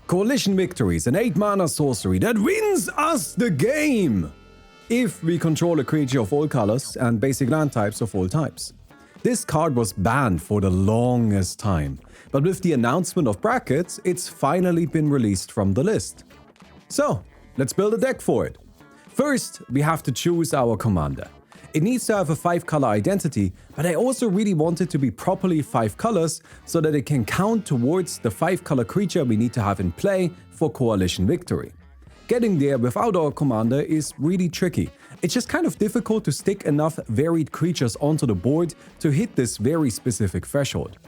Coalition Victory is an 8-mana sorcery that wins us the game if we control a creature of all colors and basic land types of all types. This card was banned for the longest time, but with the announcement of brackets, it's finally been released from the list. So, let's build a deck for it. First, we have to choose our commander. It needs to have a 5-color identity, but I also really want it to be properly 5 colors so that it can count towards the 5-color creature we need to have in play for Coalition Victory. Getting there without our commander is really tricky. It's just kind of difficult to stick enough varied creatures onto the board to hit this very specific threshold.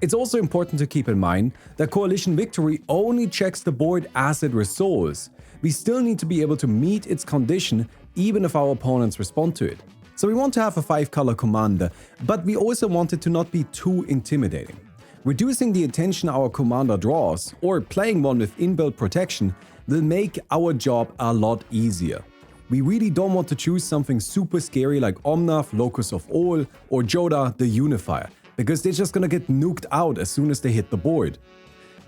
It's also important to keep in mind that Coalition Victory only checks the board as it resolves. We still need to be able to meet its condition even if our opponents respond to it. So we want to have a 5-color commander, but we also want it to not be too intimidating. Reducing the attention our commander draws, or playing one with inbuilt protection, will make our job a lot easier. We really don't want to choose something super scary like Omnath, Locus of All, or Joda the Unifier, because they're just gonna get nuked out as soon as they hit the board.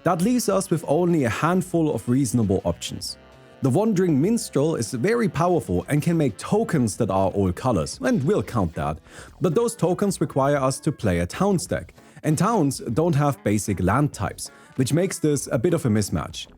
That leaves us with only a handful of reasonable options. The Wandering Minstrel is very powerful and can make tokens that are all colors, and we'll count that. But those tokens require us to play a Towns deck, and Towns don't have basic land types, which makes this a bit of a mismatch.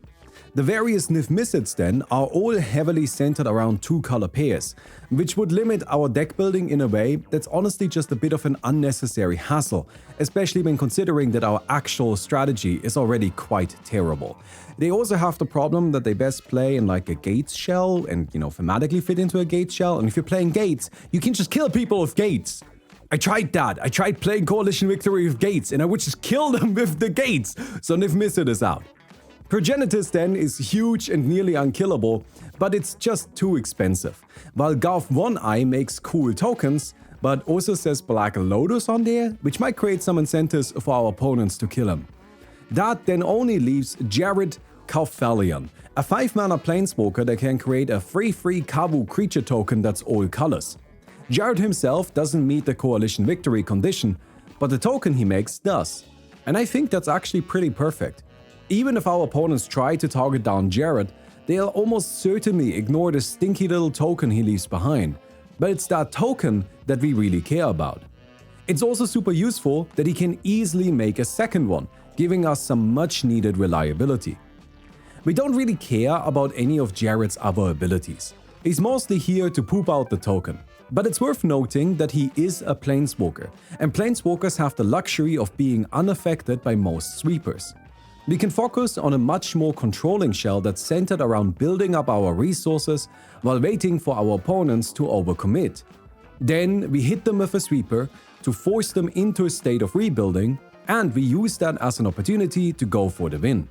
The various Niv-Mizzets then are all heavily centered around 2-color pairs, which would limit our deck building in a way that's honestly just a bit of an unnecessary hassle, especially when considering that our actual strategy is already quite terrible. They also have the problem that they best play in like a Gates shell and, thematically fit into a Gates shell, and if you're playing Gates, you can just kill people with Gates. I tried that. I tried playing Coalition Victory with Gates, and I would just kill them with the Gates, so Niv-Mizzet is out. Progenitus then is huge and nearly unkillable, but it's just too expensive. While Garth One Eye makes cool tokens, but also says Black Lotus on there, which might create some incentives for our opponents to kill him. That then only leaves Jared Kauphalion, a 5-mana planeswalker that can create a 3/3 Kavu creature token that's all colors. Jared himself doesn't meet the Coalition Victory condition, but the token he makes does. And I think that's actually pretty perfect. Even if our opponents try to target down Jared, they'll almost certainly ignore the stinky little token he leaves behind. But it's that token that we really care about. It's also super useful that he can easily make a second one, giving us some much needed reliability. We don't really care about any of Jared's other abilities. He's mostly here to poop out the token. But it's worth noting that he is a planeswalker, and planeswalkers have the luxury of being unaffected by most sweepers. We can focus on a much more controlling shell that's centered around building up our resources while waiting for our opponents to overcommit. Then we hit them with a sweeper to force them into a state of rebuilding, and we use that as an opportunity to go for the win.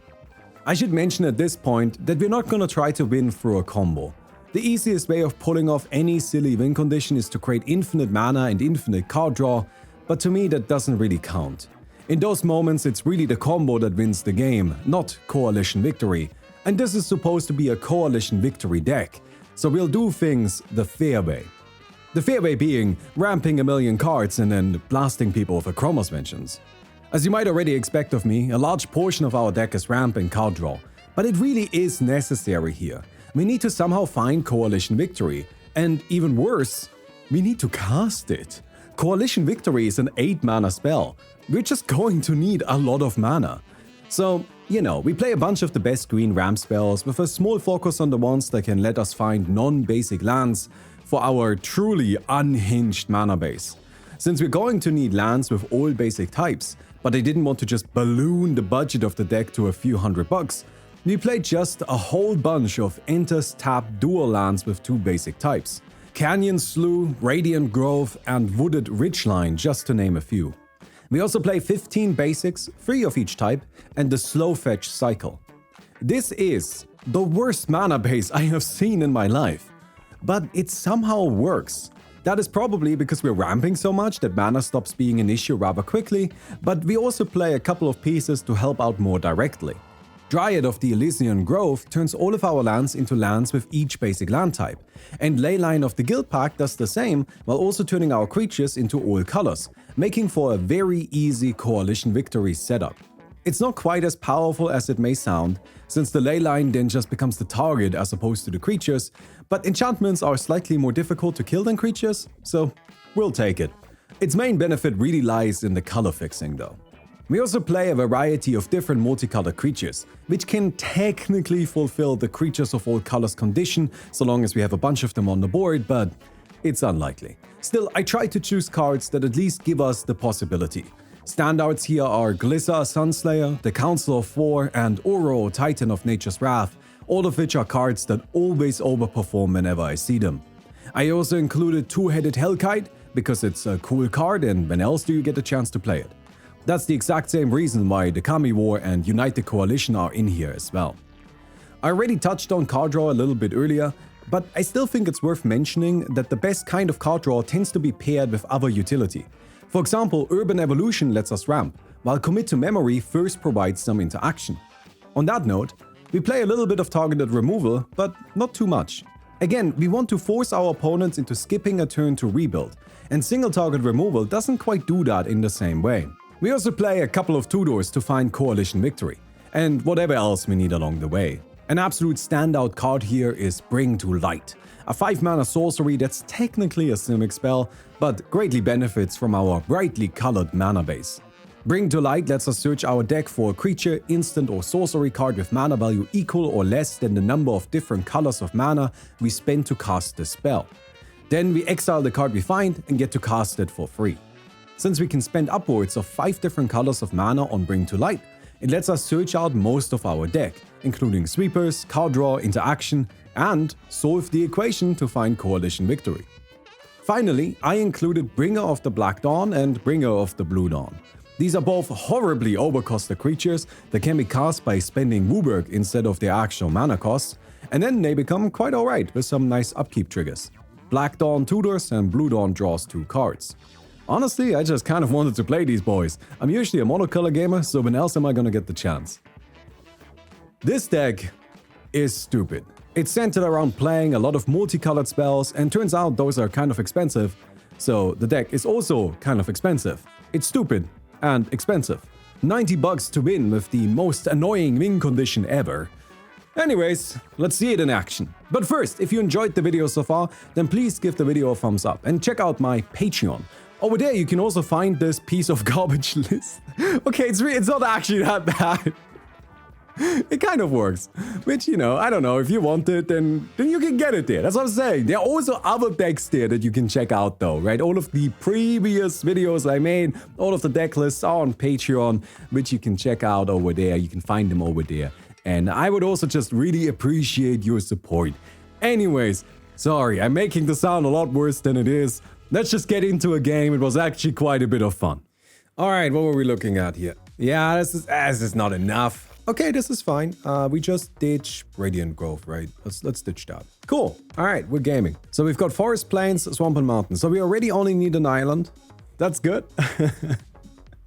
I should mention at this point that we're not gonna try to win through a combo. The easiest way of pulling off any silly win condition is to create infinite mana and infinite card draw, but to me that doesn't really count. In those moments, it's really the combo that wins the game, not Coalition Victory. And this is supposed to be a Coalition Victory deck, so we'll do things the fair way. The fair way being ramping a million cards and then blasting people with Acromos mentions. As you might already expect of me, a large portion of our deck is ramp and card draw, but it really is necessary here. We need to somehow find Coalition Victory, and even worse, we need to cast it. Coalition Victory is an 8-mana spell. We're just going to need a lot of mana. So, we play a bunch of the best green ramp spells with a small focus on the ones that can let us find non-basic lands for our truly unhinged mana base. Since we're going to need lands with all basic types, but I didn't want to just balloon the budget of the deck to a few $100, we played just a whole bunch of enters tap dual lands with 2 basic types. Canyon Slough, Radiant Grove, and Wooded Ridgeline, just to name a few. We also play 15 basics, 3 of each type, and the slow fetch cycle. This is the worst mana base I have seen in my life, but it somehow works. That is probably because we're ramping so much that mana stops being an issue rather quickly, but we also play a couple of pieces to help out more directly. Dryad of the Elysian Grove turns all of our lands into lands with each basic land type, and Leyline of the Guild Pact does the same while also turning our creatures into all colors, making for a very easy Coalition Victory setup. It's not quite as powerful as it may sound, since the ley line then just becomes the target as opposed to the creatures, but enchantments are slightly more difficult to kill than creatures, so we'll take it. Its main benefit really lies in the color fixing though. We also play a variety of different multicolored creatures, which can technically fulfill the creatures of all colors condition so long as we have a bunch of them on the board, but it's unlikely. Still, I try to choose cards that at least give us the possibility. Standouts here are Glissa Sunslayer, the Council of Four, and Oro, Titan of Nature's Wrath, all of which are cards that always overperform whenever I see them. I also included Two-Headed Hellkite, because it's a cool card and when else do you get a chance to play it? That's the exact same reason why the Kami War and Unite the Coalition are in here as well. I already touched on card draw a little bit earlier, but I still think it's worth mentioning that the best kind of card draw tends to be paired with other utility. For example, Urban Evolution lets us ramp, while Commit to Memory first provides some interaction. On that note, we play a little bit of targeted removal, but not too much. Again, we want to force our opponents into skipping a turn to rebuild, and single target removal doesn't quite do that in the same way. We also play a couple of tutors to find Coalition victory, and whatever else we need along the way. An absolute standout card here is Bring to Light, a 5-mana sorcery that's technically a Simic spell, but greatly benefits from our brightly colored mana base. Bring to Light lets us search our deck for a creature, instant or sorcery card with mana value equal or less than the number of different colors of mana we spend to cast the spell. Then we exile the card we find and get to cast it for free. Since we can spend upwards of 5 different colors of mana on Bring to Light, it lets us search out most of our deck, including sweepers, card draw, interaction, and solve the equation to find Coalition victory. Finally, I included Bringer of the Black Dawn and Bringer of the Blue Dawn. These are both horribly overcosted creatures that can be cast by spending Wooburg instead of their actual mana cost, and then they become quite alright with some nice upkeep triggers. Black Dawn tutors and Blue Dawn draws 2 cards. Honestly, I just kind of wanted to play these boys. I'm usually a monocolor gamer, so when else am I gonna get the chance? This deck is stupid. It's centered around playing a lot of multicolored spells, and turns out those are kind of expensive, so the deck is also kind of expensive. It's stupid and expensive. $90 to win with the most annoying win condition ever. Anyways, let's see it in action. But first, if you enjoyed the video so far, then please give the video a thumbs up and check out my Patreon. Over there you can also find this piece of garbage list. Okay, it's not actually that bad. It kind of works. Which, you know, I don't know, if you want it, then you can get it there. That's what I'm saying. There are also other decks there that you can check out though, right? All of the previous videos I made, all of the deck lists are on Patreon, which you can check out over there. You can find them over there. And I would also just really appreciate your support. Anyways, sorry, I'm making the sound a lot worse than it is. Let's just get into a game. It was actually quite a bit of fun. Alright, what were we looking at here? Yeah, this is not enough. Okay, this is fine. We just ditch Radiant Grove, right? Let's ditch that. Cool. Alright, we're gaming. So we've got Forest, Plains, Swamp and Mountain. So we already only need an island. That's good.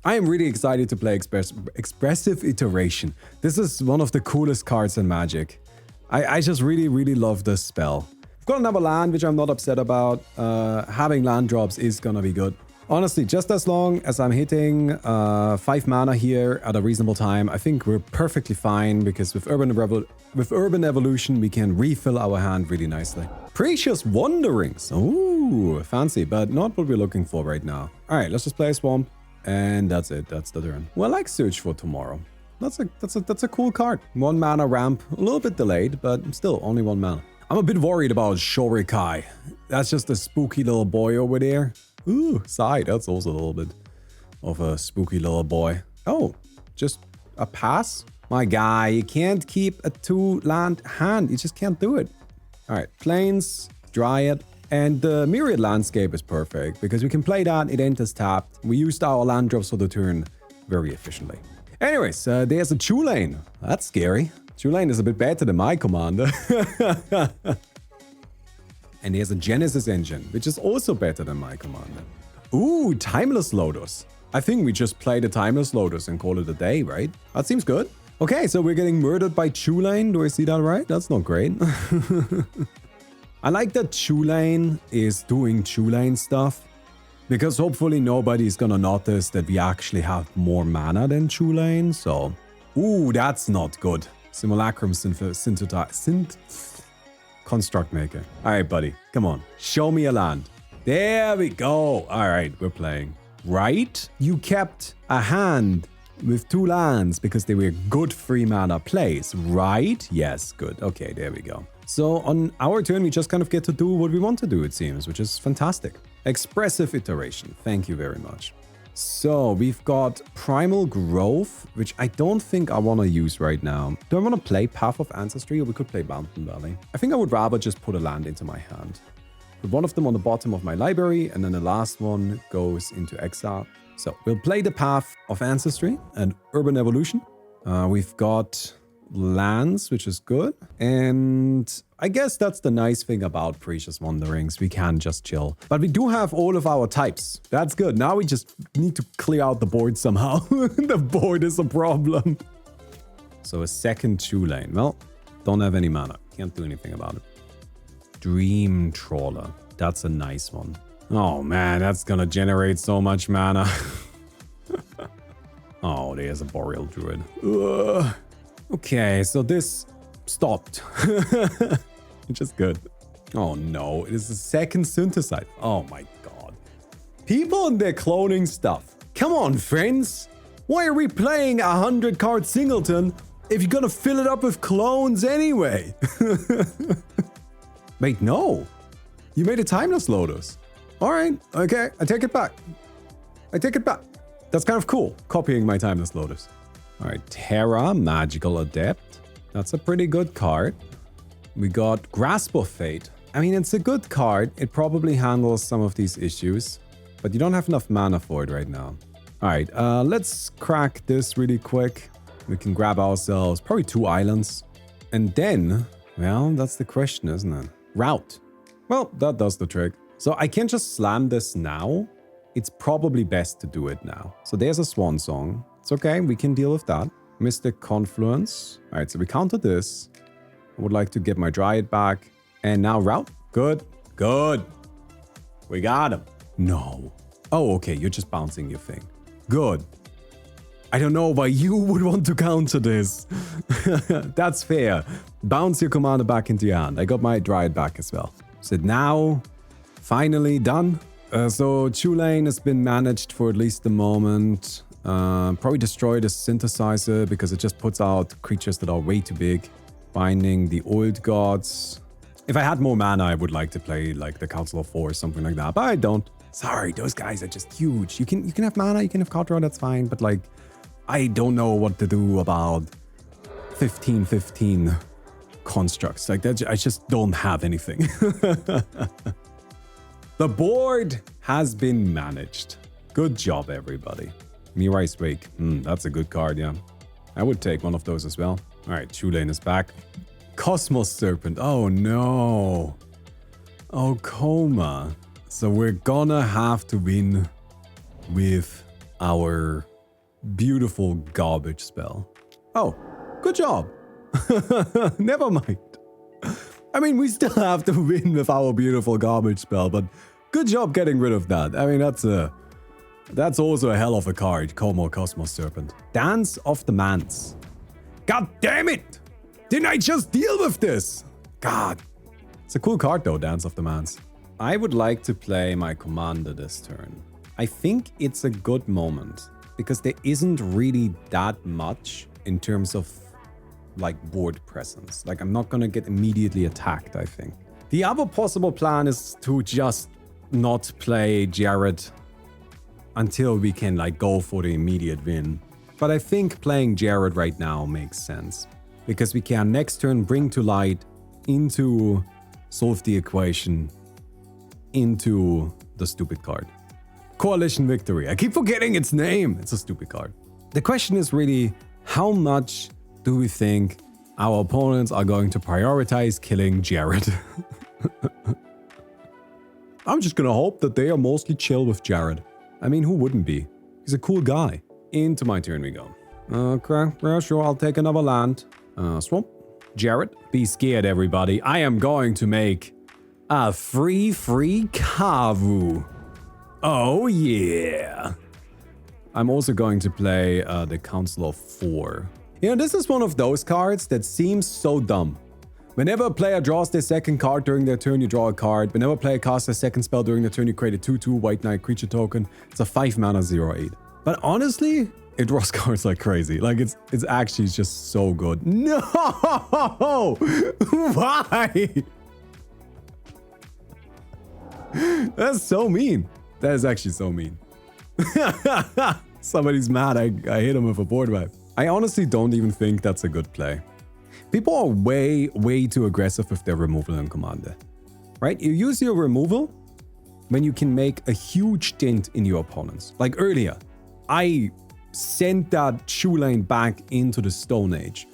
I am really excited to play Expressive Iteration. This is one of the coolest cards in Magic. I just really love this spell. I've got another land, which I'm not upset about. Having land drops is gonna be good. Honestly, just as long as I'm hitting 5 mana here at a reasonable time, I think we're perfectly fine, because with Urban Evolution, we can refill our hand really nicely. Precious Wanderings. Ooh, fancy, but not what we're looking for right now. All right, let's just play a Swamp, and that's it. That's the turn. Well, I like Search for Tomorrow. That's a cool card. 1 mana ramp, a little bit delayed, but still only 1 mana. I'm a bit worried about Shorikai. That's just a spooky little boy over there. Ooh, Sai, that's also a little bit of a spooky little boy. Oh, just a pass? My guy, you can't keep a 2-land hand. You just can't do it. All right, Plains, Dryad, and the Myriad Landscape is perfect because we can play that, it enters tapped. We used our land drops for the turn very efficiently. Anyways, there's a Tulane. That's scary. Tulane is a bit better than my commander. And there's a Genesis Engine, which is also better than my commander. Ooh, Timeless Lotus. I think we just play the Timeless Lotus and call it a day, right? That seems good. Okay, so we're getting murdered by Tulane. Do I see that right? That's not great. I like that Tulane is doing Tulane stuff. Because hopefully nobody's gonna notice that we actually have more mana than Chulane, so... Ooh, that's not good. Simulacrum Construct Maker. Alright, buddy. Come on. Show me a land. There we go. Alright, we're playing. Right? You kept a hand with 2 lands because they were good 3 mana plays, right? Yes, good. Okay, there we go. So on our turn, we just kind of get to do what we want to do, it seems, which is fantastic. Expressive iteration. Thank you very much. So we've got Primal Growth, which I don't think I want to use right now. Do I want to play Path of Ancestry, or we could play Mountain Valley? I think I would rather just put a land into my hand. Put one of them on the bottom of my library, and then the last one goes into exile. So we'll play the Path of Ancestry and Urban Evolution. We've got lands, which is good. And I guess that's the nice thing about Precious Wanderings. We can just chill. But we do have all of our types. That's good. Now we just need to clear out the board somehow. The board is a problem. So a second Chulane. Well, don't have any mana. Can't do anything about it. Dream Trawler. That's a nice one. Oh man, that's gonna generate so much mana. Oh, there's a Boreal Druid. Ugh. Okay, so this stopped. Which is good. Oh no, it is the second synthesizer. Oh my god. People and their cloning stuff. Come on, friends. Why are we playing a 100-card singleton if you're gonna fill it up with clones anyway? Wait, no. You made a Timeless Lotus. Alright, okay, I take it back. I take it back. That's kind of cool, copying my Timeless Lotus. Alright, Terra, Magical Adept. That's a pretty good card. We got Grasp of Fate. I mean, it's a good card. It probably handles some of these issues, but you don't have enough mana for it right now. Alright, let's crack this really quick. We can grab ourselves probably 2 islands. And then, well, that's the question, isn't it? Route. Well, that does the trick. So I can't just slam this now. It's probably best to do it now. So there's a Swan Song. It's okay, we can deal with that. Mystic Confluence. All right, so we counted this. I would like to get my Dryad back. And now route. Good, good. We got him. No. Oh, okay, you're just bouncing your thing. Good. I don't know why you would want to counter this. That's fair. Bounce your commander back into your hand. I got my Dryad back as well. So now, finally done. So Chulane has been managed for at least the moment. Probably destroy the synthesizer because it just puts out creatures that are way too big. Binding the Old Gods. If I had more mana, I would like to play like the Council of Four or something like that, but I don't. Sorry, those guys are just huge. You can have mana, you can have card draw, that's fine, but like, I don't know what to do about 15/15 constructs. Like that, I just don't have anything. The board has been managed. Good job, everybody. Mirai's Wake. That's a good card, yeah. I would take one of those as well. All right, Chulane is back. Cosmos Serpent. Oh, no. Oh, Coma. So we're gonna have to win with our beautiful garbage spell. Oh, good job. Never mind. I mean, we still have to win with our beautiful garbage spell, but good job getting rid of that. I mean, that's also a hell of a card, Como Cosmos Serpent. Dance of the Mans. God damn it! Didn't I just deal with this? God. It's a cool card though, Dance of the Mans. I would like to play my commander this turn. I think it's a good moment because there isn't really that much in terms of like board presence. Like I'm not gonna get immediately attacked, I think. The other possible plan is to just not play Jared until we can like go for the immediate win. But I think playing Jared right now makes sense because we can next turn bring to light into solve the equation into the stupid card. Coalition Victory. I keep forgetting its name. It's a stupid card. The question is really, how much do we think our opponents are going to prioritize killing Jared? I'm just gonna hope that they are mostly chill with Jared. I mean, who wouldn't be? He's a cool guy. Into my turn we go. Okay, yeah, sure, I'll take another land. Swamp. Jared. Be scared, everybody. I am going to make a free Kavu. Oh yeah. I'm also going to play the Council of Four. You know, this is one of those cards that seems so dumb. Whenever a player draws their second card during their turn, you draw a card. Whenever a player casts their second spell during their turn, you create a 2/2 White Knight creature token. It's a 5 mana 0/8. But honestly, it draws cards like crazy. Like it's actually just so good. No! Why? That's so mean. That is actually so mean. Somebody's mad. I hit him with a board wipe. I honestly don't even think that's a good play. People are way too aggressive with their removal in Commander. Right? You use your removal when you can make a huge dent in your opponents. Like earlier, I sent that shoe lane back into the Stone Age.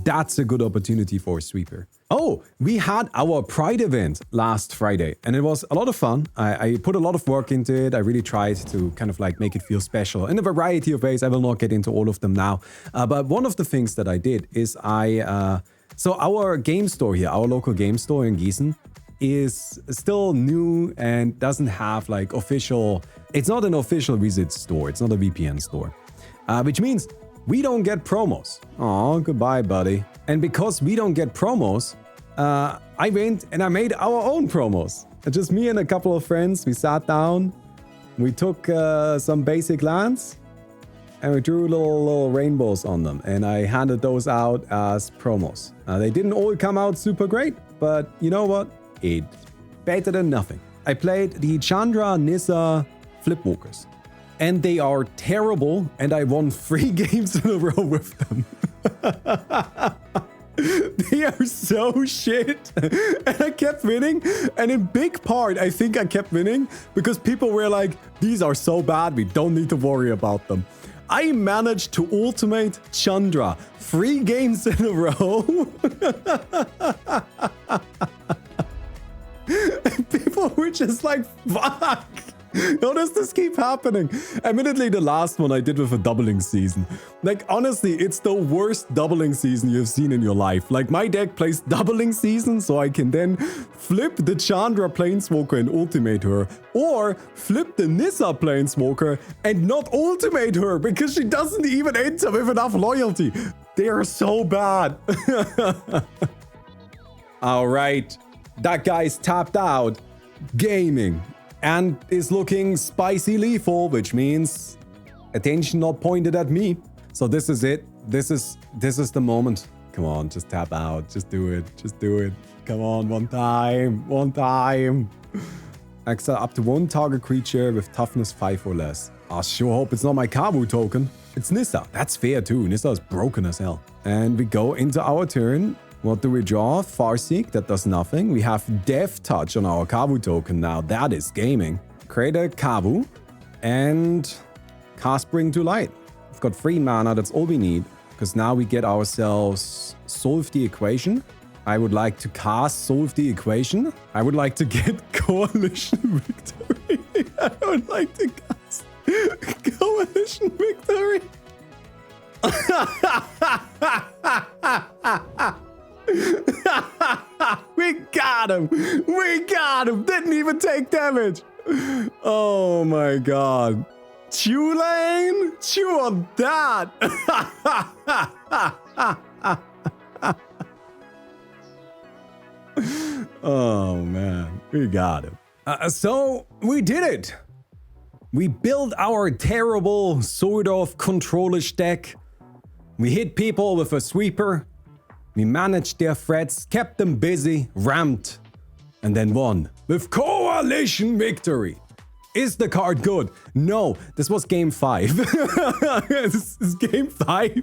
That's a good opportunity for a sweeper. Oh, we had our Pride event last Friday and it was a lot of fun. I put a lot of work into it. I really tried to kind of like make it feel special in a variety of ways. I will not get into all of them now. But one of the things that I did is so our game store here, our local game store in Gießen is still new and doesn't have like official, it's not an official visit store. It's not a VPN store, which means we don't get promos. Oh, goodbye, buddy. And because we don't get promos, I went and I made our own promos. Just me and a couple of friends, we sat down, we took some basic lands, and we drew little rainbows on them. And I handed those out as promos. They didn't all come out super great, but you know what? It's better than nothing. I played the Chandra Nissa Flipwalkers. And they are terrible, and I won 3 games in a row with them. They are so shit. And I kept winning. And in big part, I think I kept winning because people were like, these are so bad, we don't need to worry about them. I managed to ultimate Chandra 3 games in a row. And people were just like, fuck. How does this keep happening? Admittedly, the last one I did with a doubling season. Like, honestly, it's the worst doubling season you've seen in your life. Like, my deck plays doubling season, so I can then flip the Chandra Planeswalker and ultimate her. Or flip the Nissa Planeswalker and not ultimate her because she doesn't even enter with enough loyalty. They are so bad. All right. That guy's tapped out. Gaming. And is looking spicy lethal, which means attention not pointed at me. So this is it. This is the moment. Come on, just tap out. Just do it. Just do it. Come on, one time. One time. Exile up to 1 target creature with toughness 5 or less. I sure hope it's not my Kavu token. It's Nissa. That's fair too. Nissa is broken as hell. And we go into our turn. What do we draw? Farseek, that does nothing. We have Death Touch on our Kavu token now. That is gaming. Create a Kavu and cast Bring to Light. We've got 3 mana, that's all we need. Because now we get ourselves Solve the Equation. I would like to cast Solve the Equation. I would like to get Coalition Victory. I would like to cast Coalition Victory. We got him! We got him! Didn't even take damage! Oh my god. Chew lane? Chew on that! Oh man, we got him. So, we did it! We built our terrible, sort of controlish deck. We hit people with a sweeper. We managed their threats, kept them busy, ramped, and then won with Coalition Victory. Is the card good? No, this was game 5. This is game 5.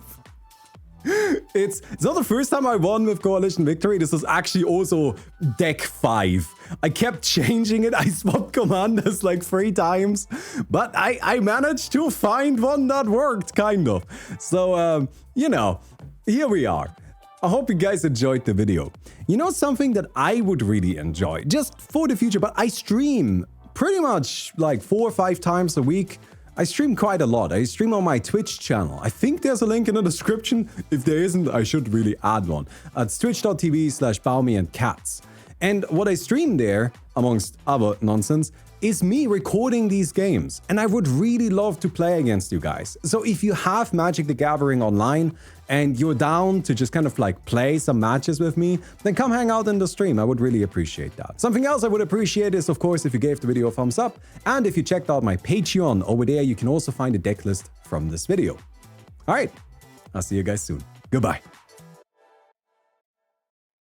It's not the first time I won with Coalition Victory. This was actually also deck 5. I kept changing it. I swapped commanders like 3 times, but I managed to find one that worked, kind of. So, you know, here we are. I hope you guys enjoyed the video. You know something that I would really enjoy, just for the future, but I stream pretty much like 4 or 5 times a week. I stream quite a lot. I stream on my Twitch channel. I think there's a link in the description. If there isn't, I should really add one. It's twitch.tv/Baumi and Cats. And what I stream there, amongst other nonsense, is me recording these games. And I would really love to play against you guys. So if you have Magic the Gathering online and you're down to just kind of like play some matches with me, then come hang out in the stream. I would really appreciate that. Something else I would appreciate is, of course, if you gave the video a thumbs up. And if you checked out my Patreon, over there you can also find a deck list from this video. All right, I'll see you guys soon. Goodbye.